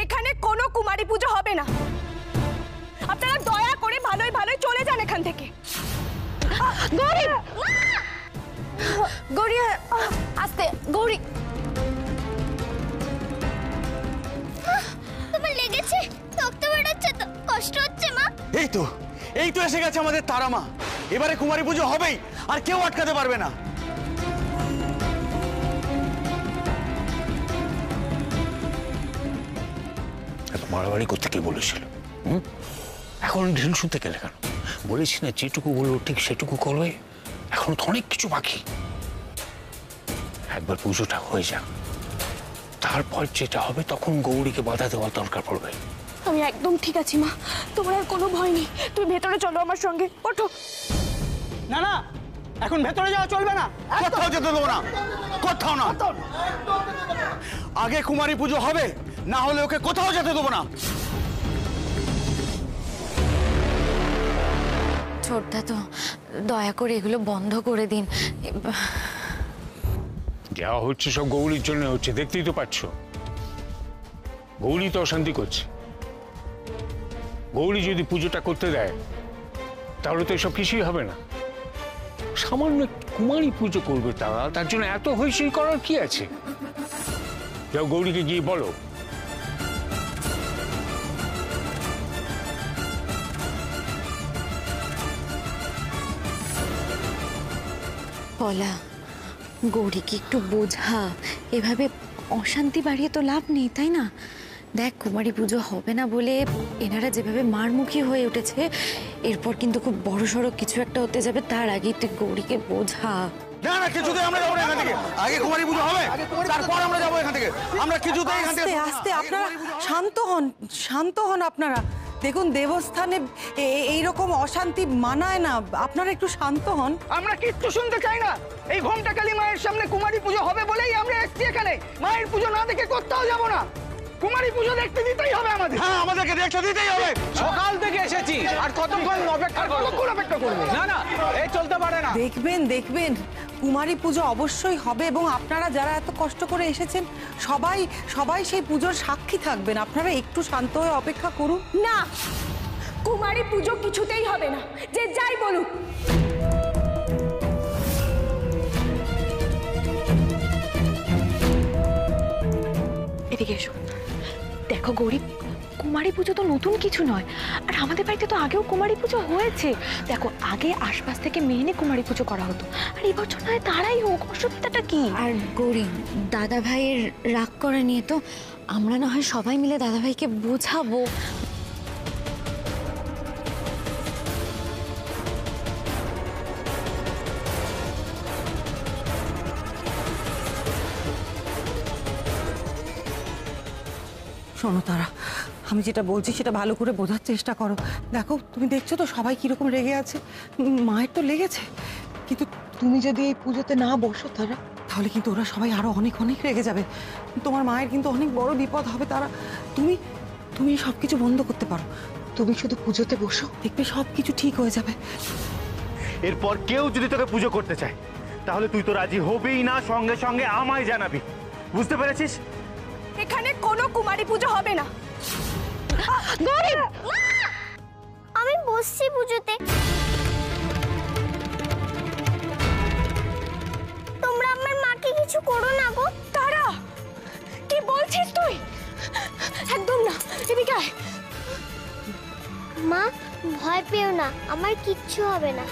এখানে কোনো কুমারী পুজো হবে না। আপনারা দয়া করে ভালোই ভালোই চলে যান এখান থেকে। গৌরী, গৌরী আস্তে। গৌরী, তোমার লেগেছে? রক্ত বেরোচ্ছে তো, কষ্ট হচ্ছে মা? এই তো এসে গেছে আমাদের তারা মা। এবারে কুমারী পুজো হবেই, আর কেউ আটকাতে পারবে না। মারামারি করতে কে বলেছিল? এখন ঢিল শুনতে গেলে কেন? বলেছি না যেটুকু বলবো ঠিক সেটুকু করবে। এখন তো অনেক কিছু বাকি। একবার পুজোটা হয়ে যাক, তারপর যেটা হবে তখন গৌরীকে বাধা দেওয়ার দরকার পড়বে। আমি একদম ঠিক আছি মা, তোমার আর কোনো ভয় নেই। তুমি ভেতরে চলো আমার সঙ্গে, ওঠো। না না, এখন ভেতরে যাওয়া চলবে না। কোথাও যেতে দেবো না, কোথাও না। আগে কুমারী পুজো হবে, না হলে ওকে কোথাও যেতে দেবো না। ছোটদা তো দয়া করে এগুলো বন্ধ করে দিন। যা হচ্ছে সব গৌরীর জন্য হচ্ছে, দেখতেই তো পাচ্ছ। গৌরী তো অশান্তি করছে। গৌরী যদি পুজোটা করতে দেয় তাহলে তো এসব কিছুই হবে না। সামান্য কুমারী পুজো করবে তারা, তার জন্য এত হইচই করার কি আছে? যাও গৌরীকে গিয়ে বলো। পলা, গৌরীকে একটু বোঝা। এভাবে অশান্তি বাড়িয়ে তো লাভ নেই, তাই না? দেখ, কুমারী পুজো হবে না বলে এনারা যেভাবে মারমুখী হয়ে উঠেছে, এরপর কিন্তু খুব বড়সড় কিছু একটা হতে যাবে। তার আগে তুই গৌরীকে বোঝা। না না, কিছুতেই আমরা যাবো না এখান থেকে। আগে কুমারী পুজো হবে, তারপর আমরা যাবো এখান থেকে। আমরা কিছুতেই এখান থেকে। আস্তে আপনারা শান্ত হন, শান্ত হন আপনারা। দেখুন, দেবস্থানে এইরকম অশান্তি মানায় না। আপনারা একটু শান্ত হন। আমরা কিচ্ছু শুনতে চাই না। এই ঘণ্টাকালী মায়ের সামনে কুমারী পুজো হবে বলেই আমরা এসেছি এখানে। মায়ের পুজো না দেখে কোথাও যাব না। কুমারী পুজো দেখতে দিতেই হবে আমাদের। হ্যাঁ, আমাদেরকে দেখতে দিতেই হবে। সকাল থেকে এসেছি, আর কতক্ষণ অপেক্ষা করব? কতক্ষণ অপেক্ষা করব? না না, এই চলতে পারে না। দেখবেন দেখবেন, কুমারী পুজো অবশ্যই হবে এবং আপনারা যারা এত কষ্ট করে এসেছেন সবাই সবাই সেই পুজোর সাক্ষী থাকবেন। আপনারা একটু শান্ত হয়ে অপেক্ষা করুন। না, কুমারী পুজো কিছুতেই হবে না, যে যাই বলুক। এদিকে এসো। দেখো গৌরী, কুমারী পুজো তো নতুন কিছু নয়, আর আমাদের বাড়িতে তো আগেও কুমারী পুজো হয়েছে। দেখো, আগে আশপাশ থেকে মেয়ে এনে কুমারী পুজো করা হতো, আর এবছর নয় তারাই হোক, অসুবিধাটা কি? আর গৌরী, দাদা ভাইয়ের রাগ করা নিয়ে তো আমরা না হয় সবাই মিলে দাদা ভাইকে বোঝাবো। শোনো তারা, আমি যেটা বলছি সেটা ভালো করে বোঝার চেষ্টা করো। দেখো, তুমি দেখছো তো সবাই কিরকম রেগে আছে। মায়ের তো লেগেছে, কিন্তু তুমি যদি এই পুজোতে না বসো তারা, তাহলে কিন্তু ওরা সবাই আরো অনেক অনেক রেগে যাবে। তোমার মায়ের কিন্তু অনেক বড় বিপদ হবে। তারা, তুমি তুমি সব কিছু বন্ধ করতে পারো। তুমি শুধু পুজোতে বসো, দেখবে সব কিছু ঠিক হয়ে যাবে। এরপর কেউ যদি তোকে পুজো করতে চায় তাহলে তুই তো রাজি হবেই না, সঙ্গে সঙ্গে আমায় জানাবি। বুঝতে পেরেছিস? এখানে কোনো কুমারী পুজো হবে না। আমি বসছি পুজোতে। তোমরা আমার মাকে কিছু করো না গো। তারা, কি বলছিস তুই? একদম না, এদিকে আয়। মা, ভয় পেও না, আমার কিচ্ছু হবে না।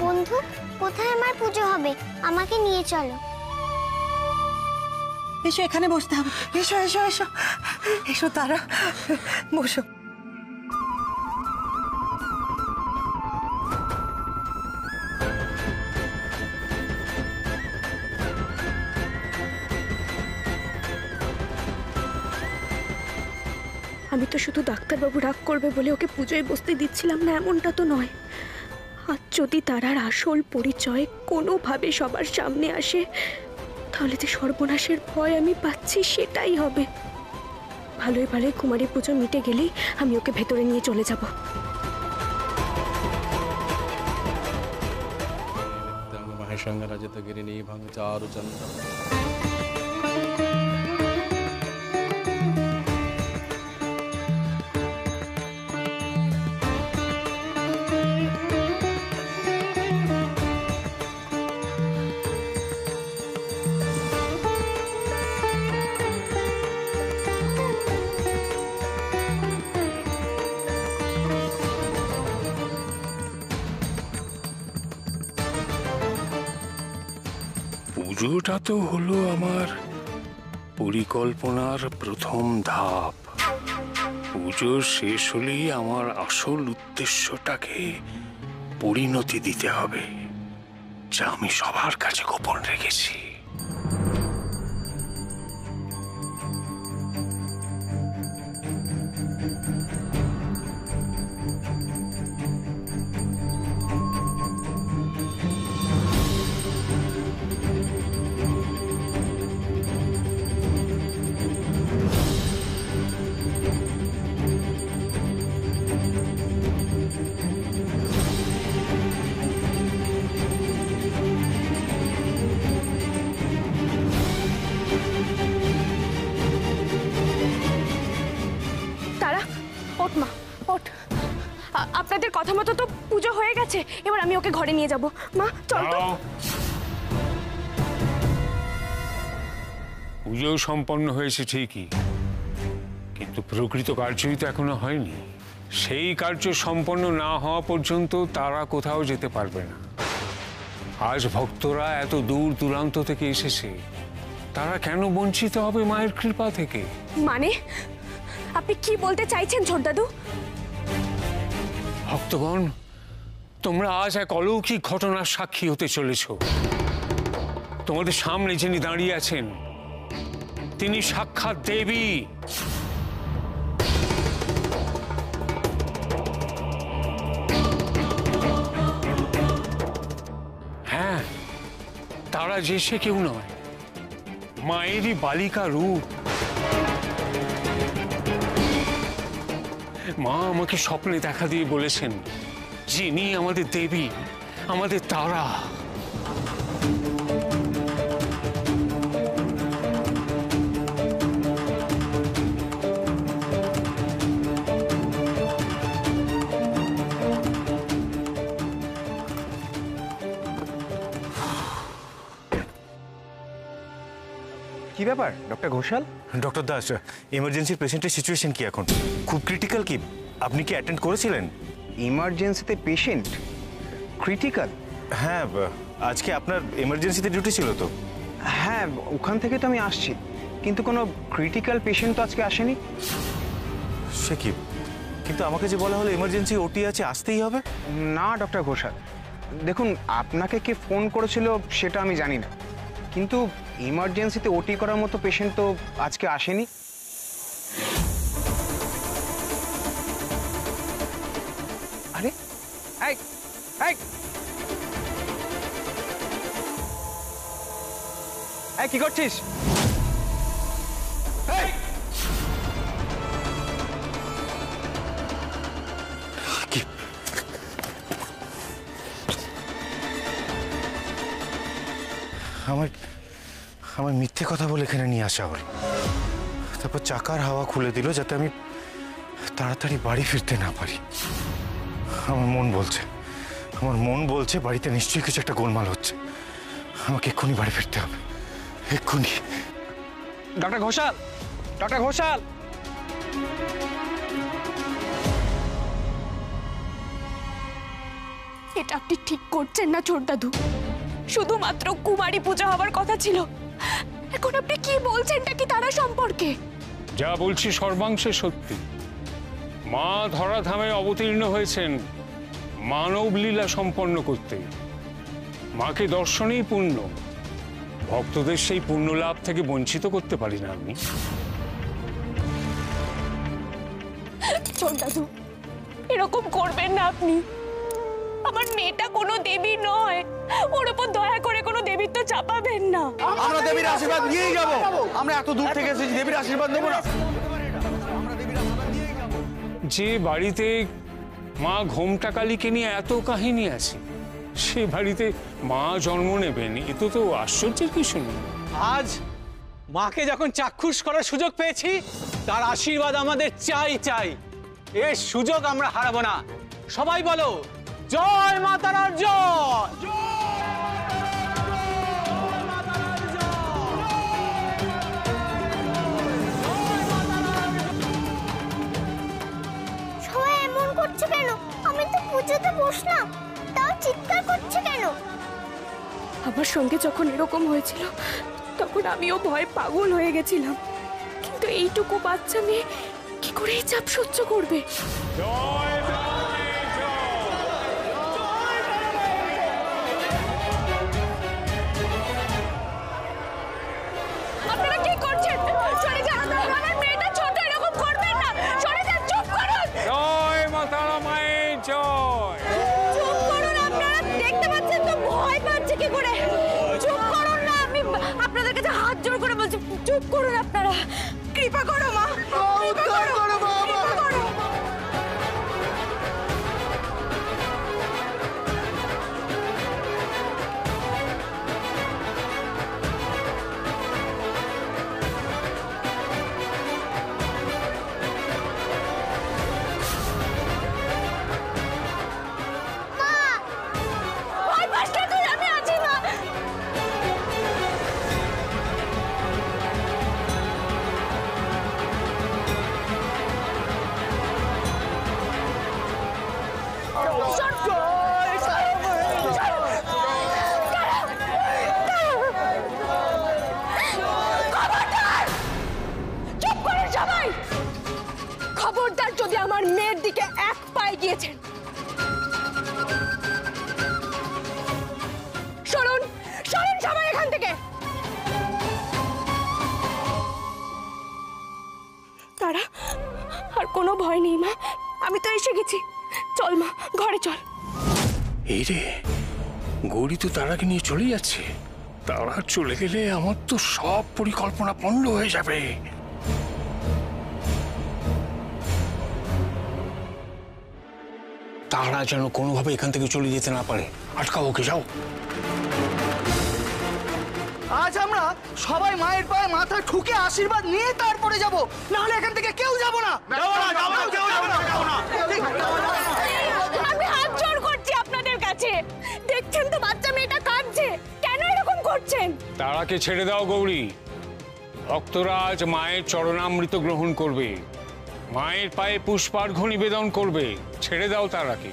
বন্ধু, কোথায় আমার পুজো হবে? আমাকে নিয়ে চলো। এসো, এখানে বসতে হবে। এসো এসো এসো এসো তারা, বসো। আমি তো শুধু ডাক্তারবাবু রাগ করবে বলে ওকে পুজোয় বসতে দিচ্ছিলাম না, এমনটা তো নয়। আর যদি তারার আসল পরিচয় কোনোভাবে সবার সামনে আসে, তাহলে যে সর্বনাশের ভয় আমি পাচ্ছি সেটাই হবে। ভালোই ভালোই কুমারী পুজো মিটে গেলেই আমি ওকে ভেতরে নিয়ে চলে যাব। মায়ের संगरजतगिरिनीभं चारुचन्द्रम्। পুজোটা তো হলো আমার পরিকল্পনার প্রথম ধাপ। পুজো শেষ হলেই আমার আসল উদ্দেশ্যটাকে পরিণতি দিতে হবে, যা আমি সবার কাছে গোপন রেখেছি। আপনাদের কথা মতো তো পুজো হয়ে গেছে, এবার আমি ওকে ঘরে নিয়ে যাব। মা চল তো। পুজো সম্পন্ন হয়েছে ঠিকই, কিন্তু প্রকৃত কার্যই তো এখনো হয়নি। সেই কার্য সম্পন্ন না হওয়া পর্যন্ত তারা কোথাও যেতে পারবে না। আজ ভক্তরা এত দূর দূরান্ত থেকে এসেছে, তারা কেন বঞ্চিত হবে মায়ের কৃপা থেকে? মানে আপনি কি বলতে চাইছেন ছোটদাদু? ভক্তগণ, তোমরা আজ এক অলৌকিক ঘটনার সাক্ষী হতে চলেছ। তোমাদের সামনে যিনি দাঁড়িয়ে আছেন তিনি সাক্ষাৎ দেবী। হ্যাঁ, তারা যে সে কেউ নয়, মায়েরই বালিকা রূপ। মা আমাকে স্বপ্নে দেখা দিয়ে বলেছেন, যিনি আমাদের দেবী, আমাদের তারা। কি ব্যাপার doctor Ghoshal? Doctor Das, emergency পেশেন্টের সিচুয়েশন কি এখন? খুব ক্রিটিক্যাল কি? আপনি কি অ্যাটেন্ড করেছিলেন? ইমার্জেন্সিতে পেশেন্ট ক্রিটিক্যাল? হ্যাঁ, আজকে আপনার এমার্জেন্সিতে ডিউটি ছিল তো? হ্যাঁ, ওখান থেকে তো আমি আসছি, কিন্তু কোনো ক্রিটিক্যাল পেশেন্ট তো আজকে আসেনি। সে কি? কিন্তু আমাকে যে বলা হলো এমার্জেন্সি ওটি আছে, আসতেই হবে। না ডক্টর ঘোষাল, দেখুন আপনাকে কে ফোন করেছিল সেটা আমি জানি না, কিন্তু ইমার্জেন্সিতে ওটি করার মতো পেশেন্ট তো আজকে আসেনি। আরে এই এই এই কি করছিস? এই আমার মিথ্যে কথা বলে এখানে নিয়ে আসা হলো, তারপর চাকার হাওয়া খুলে দিল যাতে আমি তাড়াতাড়ি বাড়ি ফিরতে না পারি। আমার মন বলছে বাড়িতে নিশ্চয়ই কিছু একটা গোলমাল হচ্ছে। আমাকে এক্ষুনি বাড়ি ফিরতে হবে, এক্ষুনি। ডক্টর ঘোষাল, ডক্টর ঘোষাল, এটা আপনি ঠিক করছেন না ছোটদাদু। শুধুমাত্র কুমারী পূজা হবার কথা ছিল, এখন আপনি কি বলছেনটা কি তারা সম্পর্কে? যা বলছি সর্বাংশে সত্যি। মা ধরাধামে অবতীর্ণ হয়েছেন মানব লীলা সম্পন্ন করতে। মাকে দর্শনেই পুণ্য, ভক্তদের সেই পুণ্য লাভ থেকে বঞ্চিত করতে পারি না আমি। ছোটদাদু, এরকম করবেন না আপনি। আমার মেয়েটা কোনো দেবী নয়, ওর উপর দয়া করে কোনো দেবীত্ব চাপাবেন না। আমরা দেবীর আশীর্বাদ নিয়েই যাব। আমরা এত দূর থেকে এসেছি, দেবীর আশীর্বাদ নেব না? যে বাড়িতে মা ঘোমটা কালীকে নিয়ে এত কাহিনী আছে, সে বাড়িতে মা জন্ম নেবেন, এ তো আশ্চর্যের কিছু নেই। আজ মাকে যখন চাক্ষুষ করার সুযোগ পেয়েছি, তার আশীর্বাদ আমাদের চাই চাই। এর সুযোগ আমরা হারাবো না। সবাই বলো জয় মা তারার জয়। সবাই এমন করছে কেন? আমি তো পুজোতে বসলাম, তাও চিৎকার করছে কেন? আমার সঙ্গে যখন এরকম হয়েছিল তখন আমিও ভয় পাগল হয়ে গেছিলাম, কিন্তু এইটুকু বাচ্চা মেয়ে কি করে এই চাপ সহ্য করবে? আপনারা কি করছেন? সরে যান, আমার মেয়েটা ছোট, এরকম করবেন না। সরে যান, চুপ করুন। জয় মা তারা মায়ের জয়। চুপ করুন আপনারা, দেখতে পাচ্ছেন তো ভয় পাচ্ছে কি করে। চুপ করুন না, আমি আপনাদের কাছে হাত জোড় করে বলছি, চুপ করুন আপনারা। কৃপা করো মা, কৃপা করো, কৃপা করো। ভয় পাস না তুই, আমি আছি মা। চুপ করুন সবাই। খবরদার যদি আমার মেয়ের দিকে এক পায়ে গিয়েছেন, সরুন সরুন সবাই এখান থেকে। তারা আর কোনো ভয় নেই মা, আমি তো এসে গেছি। চল মা, ঘরে চল। এই রে, গৌরী তো তারাকে নিয়ে চলে যাচ্ছে। তারা চলে গেলে আমার তো সব পরিকল্পনা পণ্ড হয়ে যাবে। তারা যেন কোনোভাবে এখান থেকে চলে যেতে না পারে। আটকাও ওকে, যাও। আজ আমরা সবাই মায়ের পায়ে মাথা ঠুকে আশীর্বাদ নিয়ে তারপরে যাব, না হলে এখান থেকে কেউ যাব না। আমি হাত জোড় করছি আপনাদের কাছে। দেখছেন তো বাচ্চা মেয়েটা কাঁদছে, কেন এরকম করছেন? তারাকে ছেড়ে দাও গৌরী। ভক্তরা আজ মায়ের চরণামৃত গ্রহণ করবে, মায়ের পায়ে পুষ্পার্ঘ্য নিবেদন করবে। ছেড়ে দাও তারাকে।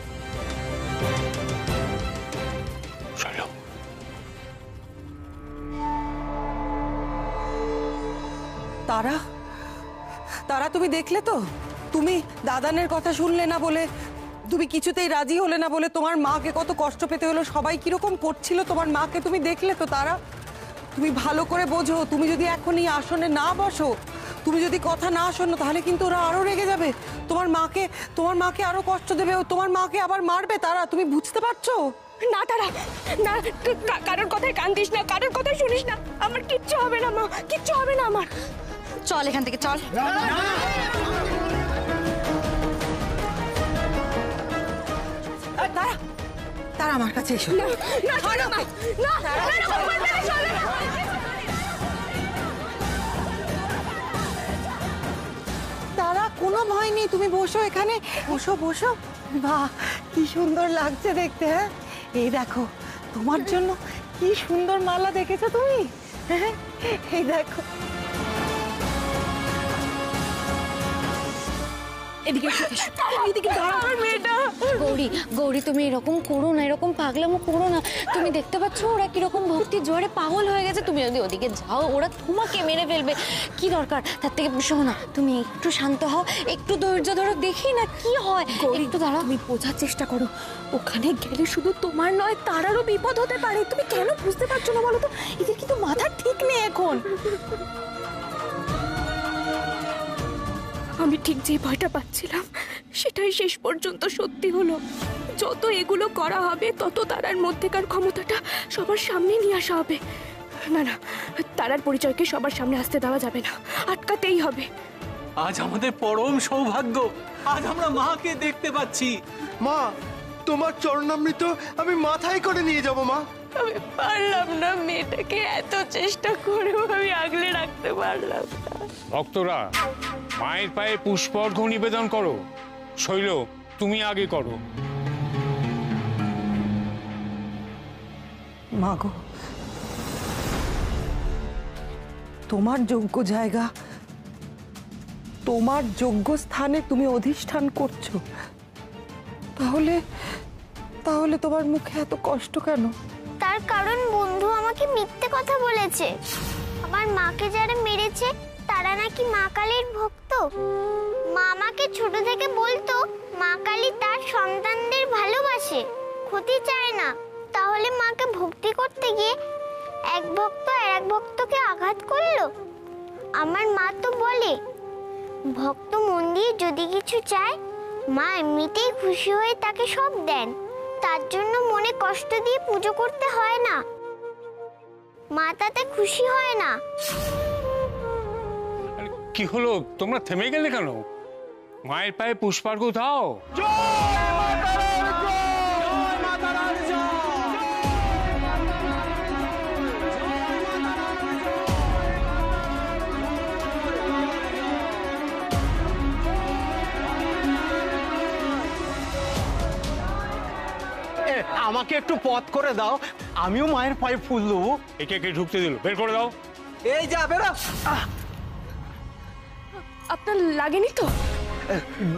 চলো। তারা, তারা তুমি দেখলে তো? তুমি দাদানের কথা শুনলে না বলে, তুমি কিছুতেই রাজি হলে না বলে তোমার মাকে কত কষ্ট পেতে হলো। সবাই কিরকম করছিল তোমার মাকে, তুমি দেখলে তো? তারা, তুমি ভালো করে বোঝো, তুমি যদি এখন এই আসনে না বসো, তুমি যদি কথা না শোনো, তাহলে কিন্তু ওরা আরো রেগে যাবে। তোমার মাকে আরো কষ্ট দেবে, তোমার মাকে আবার মারবে। তারা, তুমি বুঝতে পারছো? না তারা, না, কারোর কথায় কান দিস না, কারোর কথা শুনিস না। আমার কিচ্ছু হবে না মা, কিচ্ছু হবে না আমার। চল এখান থেকে, চল। তারা, তারা আমার কাছে এসো। না, না, ছাড়ো মা, না, এরকম করবে না, চলে না। তারা, কোনো ভয় নেই, তুমি বসো এখানে, বসো বসো। বাহ, কি সুন্দর লাগছে দেখতে। হ্যাঁ, এই দেখো, তোমার জন্য কি সুন্দর মালা দেখেছো তুমি? হ্যাঁ, এই দেখো। এদিকে এদিকে দাঁড়াও, আমার মেয়েটা। গৌরী, গৌরী তুমি এরকম করো না, এরকম পাগলামো করো না। তুমি দেখতে পাচ্ছ ওরা কিরকম ভক্তির জোরে পাগল হয়ে গেছে। তুমি যদি ওদিকে যাও, ওরা তোমাকে মেরে ফেলবে। কি দরকার? তার থেকে শোনো না, তুমি একটু শান্ত হও, একটু ধৈর্য ধরো, দেখি না কি হয়। একটু দাঁড়াও। তুমি বোঝার চেষ্টা করো, ওখানে গেলে শুধু তোমার নয় তারারও বিপদ হতে পারে। তুমি কেন বুঝতে পারছো না বলো তো? এদের কিন্তু মাথা ঠিক নেই এখন। আমি ঠিক যে ভয়টা পাচ্ছিলাম সেটাই শেষ পর্যন্ত সত্যি হলো। যত এগুলো করা হবে তত তারার মধ্যেকার ক্ষমতাটা সবার সামনে নিয়ে আসা হবে। না না, তারার পরিচয়কে সবার সামনে আসতে দেওয়া যাবে না, আটকাতেই হবে। আজ আমাদের পরম সৌভাগ্য, আজ আমরা মাকে দেখতে পাচ্ছি। মা, তোমার চরণামৃত আমি মাথায় করে নিয়ে যাব মা। আমি পারলাম না, মেয়েটাকে এত চেষ্টা করেও আমি আগলে রাখতে পারলাম না। ভক্তরা মায়ের পায়ে পুষ্পার্ঘ নিবেদন করো। শৈল, তুমি আগে করো। মাগো, তোমার যোগ্য জায়গা, তোমার যোগ্য স্থানে তুমি অধিষ্ঠান করছো, তাহলে তাহলে তোমার মুখে এত কষ্ট কেন? তার কারণ বন্ধু আমাকে মিথ্যে কথা বলেছে। আমার মাকে যারা মেরেছে তারা নাকি মা কালীর ভক্ত। মা আমাকে ছোট থেকে বলতো মা কালী তার সন্তানদের ভালোবাসে, ক্ষতি চায় না। তাহলে মাকে ভক্তি করতে গিয়ে এক ভক্ত আর এক ভক্তকে আঘাত করলো। আমার মা তো বলে ভক্ত মন দিয়ে যদি কিছু চায় মা এমনিতেই খুশি হয়ে তাকে সব দেন। তার জন্য মনে কষ্ট দিয়ে পুজো করতে হয় না, মা তাতে খুশি হয় না। কি হলো, তোমরা থেমে গেলে কেন? মায়ের পায়ে পুষ্পার্ঘ দাও। আমাকে একটু পথ করে দাও, আমিও মায়ের পায়ে ফুল দেবো। একে একে ঢুকতে দিল, বের করে দাও। এই যা বেরো। আপনার লাগেনি তো?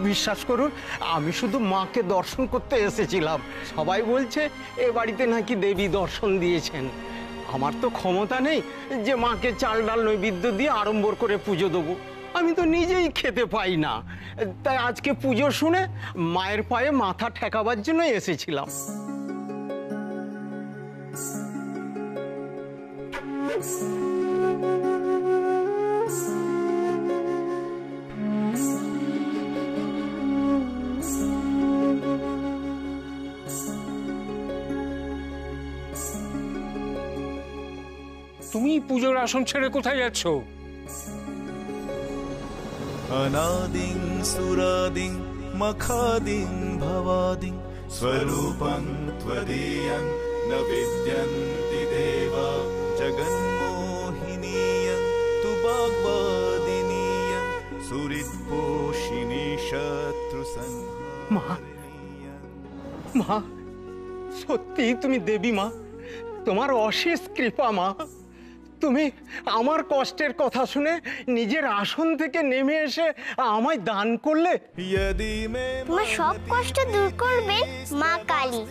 বিশ্বাস করুন, আমি শুধু মাকে দর্শন করতে এসেছিলাম। সবাই বলছে এ বাড়িতে নাকি দেবী দর্শন দিয়েছেন। আমার তো ক্ষমতা নেই যে মাকে চাল ডাল নৈবেদ্য দিয়ে আড়ম্বর করে পুজো দেবো। আমি তো নিজেই খেতে পাই না। তাই আজকে পুজো শুনে মায়ের পায়ে মাথা ঠেকাবার জন্য এসেছিলাম। তুমি পুজোর আসন ছেড়ে কোথায় যাচ্ছ? अनादिं सुरादिं मखादिं भवादिं स्वरूपं त्वदीयं न विद्यन्ति देवा जगन्मोहिनीयं तु वाग्वादिनीयं सुहृत्पोषिणी शत्रुसंहारिणीयं। মা, সত্যি তুমি দেবী মা, তোমার অশেষ কৃপা মা। তুমি আমার কষ্টের কথা শুনে নিজের আসন থেকে নেমে এসে আমায় দান করলে। তোমার সব কষ্ট দূর করবে মা কালী।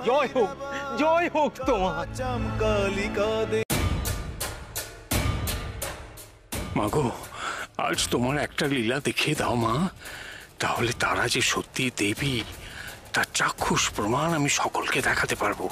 জয় হোক, জয় হোক তোমার। মাগো, আজ তোমার একটা লীলা দেখিয়ে দাও মা, তাহলে তারা যে সত্যি দেবী তার চাক্ষুষ প্রমাণ আমি সকলকে দেখাতে পারবো।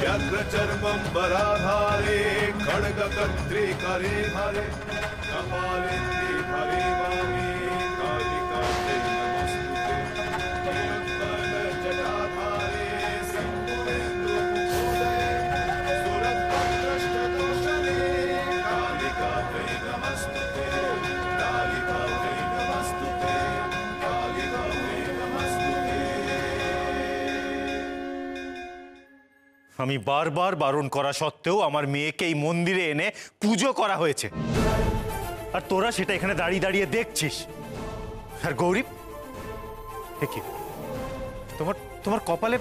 व्याघ्रचर्मम्बराधारे खड्गकर्त्रे करे धरे कपालेन्द्रे भरे वामे कालिकाते नमस्तुते जटाधारे सिंधुरेन्दुमुखोदये सुरद्भद्रष्टदोषणे कालिकाते नमस्तुते कालिकाते नमस्तुते कालिकाते नमस्तुते। আমি বারবার বারণ করা সত্ত্বেও আমার মেয়েকে এই মন্দিরে এনে পুজো করা হয়েছে, আর তোরা সেটা এখানে দাঁড়িয়ে দাঁড়িয়ে দেখছিস। আর গৌরী, কি তোমার তোমার কপালে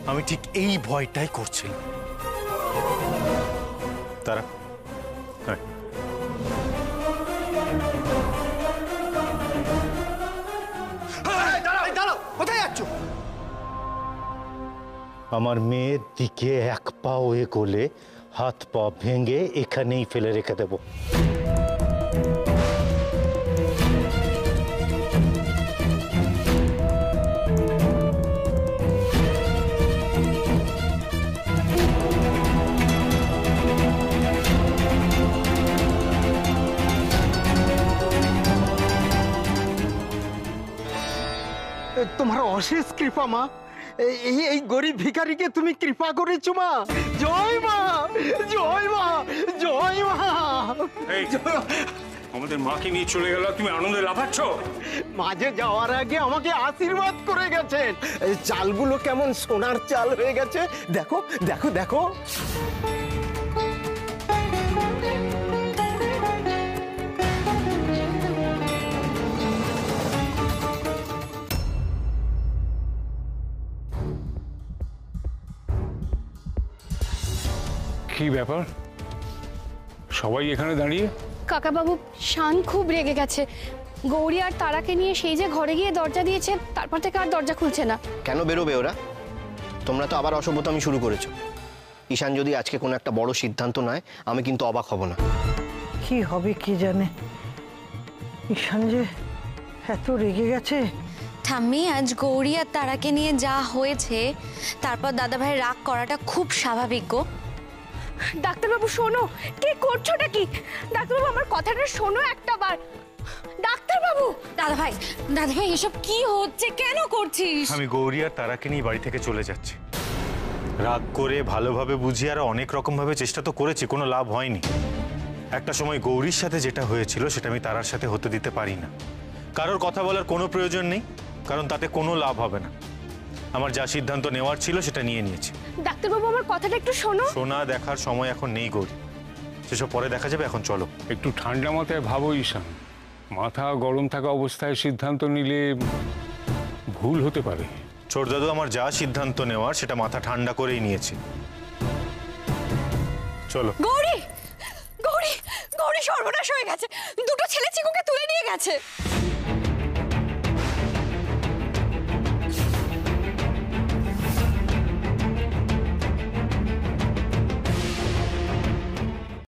আমি ঠিক এই ভয়টাই করছিলাম। তারা দাঁড়াও, কোথায় যাচ্ছ? আমার মেয়ের দিকে এক পাও এগোলে হাত পা ভেঙে এখানেই ফেলে রেখে দেব। তোমার অশেষ কৃপা মা। এই গরিব ভিখারিকে তুমি কৃপা করেছো মা। জয় মা, জয় মা, জয় মা। এই, আমাদের মাকে নিয়ে চলে গেল, তুমি আনন্দে লাফাচ্ছ? মাঝে যাওয়ার আগে আমাকে আশীর্বাদ করে গেছেন। এই চালগুলো কেমন সোনার চাল হয়ে গেছে, দেখো দেখো দেখো। কি ব্যাপার, সবাই এখানে দাঁড়িয়ে? কাকাবাবু, শান খুব রেগে গেছে। গৌরী আর তারাকে নিয়ে সেই যে ঘরে গিয়ে দরজা দিয়েছে, তারপর থেকে আর দরজা খুলছে না। কেন বেরোবে ওরা? তোমরা তো আবার অসভ্যতামি শুরু করেছো। ঈশান যদি আজকে কোনো একটা বড় সিদ্ধান্ত নেয়, আমি কিন্তু অবাক হব না। কি হবে কি জানে, ঈশান যে এত রেগে গেছে। ঠাম্মি, আজ গৌরী আর তারাকে নিয়ে যা হয়েছে, তারপর দাদাভাই রাগ করাটা খুব স্বাভাবিক গো। ডাক্তারবাবু শোনো, কি করছোটা কি? ডাক্তারবাবু আমার কথাটা শোনো একটা বার। ডাক্তারবাবু। দাদাভাই, দাদাভাই এসব কি হচ্ছে, কেন করছিস? আমি গৌরী আর তারাকে নিয়ে বাড়ি থেকে চলে যাচ্ছি। রাগ করে ভালোভাবে বুঝিয়ে আর অনেক রকমভাবে চেষ্টা তো করেছি, কোনো লাভ হয়নি। একটা সময় গৌরীর সাথে যেটা হয়েছিল সেটা আমি তারার সাথে হতে দিতে পারি না। কারোর কথা বলার কোনো প্রয়োজন নেই, কারণ তাতে কোনো লাভ হবে না। আমার যা সিদ্ধান্ত নেওয়ার ছিল সেটা নিয়ে নিয়েছি। ডাক্তারবাবু আমার কথাটা একটু শোনো। শোনা দেখার সময় এখন নেই গৌরী, সেসব পরে দেখা যাবে, এখন চলো। একটু ঠান্ডা মাথায় ভাবো ঈশান, মাথা গরম থাকা অবস্থায় সিদ্ধান্ত নিলে ভুল হতে পারে। ছোট দাদু, আমার যা সিদ্ধান্ত নেওয়ার সেটা মাথা ঠান্ডা করেই নিয়েছি, চলো। গৌরী, গৌরী, গৌরী সর্বনাশ হয়ে গেছে। দুটো ছেলে চিকুকে তুলে নিয়ে গেছে।